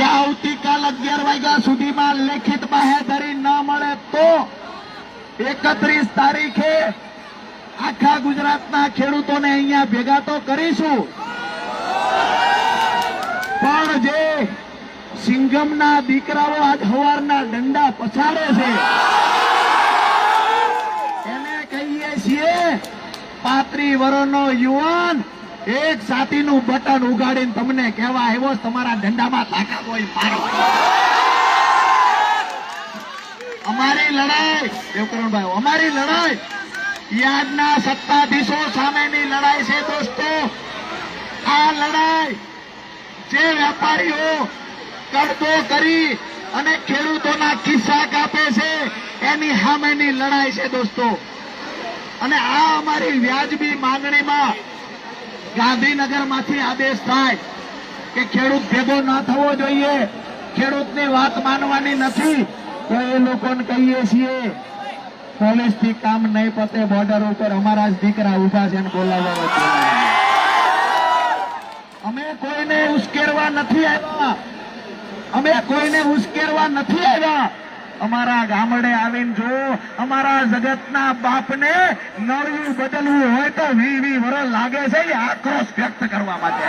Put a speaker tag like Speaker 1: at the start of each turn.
Speaker 1: કે આવતીકાલ 11 વાગ્યા સુધીમાં લેખિત બાહેધરી ન મળે તો 31 તારીખે આખા ગુજરાતના ખેડૂતોને અહીંયા ભેગા તો કરીશું, પણ જે સિંઘમના દીકરાઓ આજ સવારના દંડા પછાડે છે એને કહીએ છીએ 35 વર્ષનો યુવાન એક સાતીનું બટન ઉગાડીને તમને કહેવા આવ્યો તમારા દંડામાં તાકાત હોય મારો. અમારી લડાઈ દેવકરણભાઈ, અમારી લડાઈ યાદના સત્તાધીશો સામેની લડાઈ છે દોસ્તો. આ લડાઈ જે વેપારીઓ કરતો કરી અને ખેડૂતોના ખિસ્સા કાપે છે એની સામેની લડાઈ છે દોસ્તો. અને આ અમારી વ્યાજબી માંગણીમાં ગાંધીનગરમાંથી આદેશ થાય કે ખેડૂત ભેગો ના થવો જોઈએ, ખેડૂતની વાત માનવાની નથી, તો એ લોકોને કહીએ છીએ પોલીસથી કામ નહીં પતે, બોર્ડર ઉપર અમારા જ દીકરા ઉભા છે અને બોલાવવા. અમે કોઈને ઉશ્કેરવા નથી આવ્યા, અમે કોઈને ઉશ્કેરવા નથી આવ્યા. અમારા ગામડે આવીને જો અમારા જગતના બાપને નળવું બદલવું હોય તો 20 વર્ષ લાગે છે એ આક્રોશ વ્યક્ત કરવા માટે.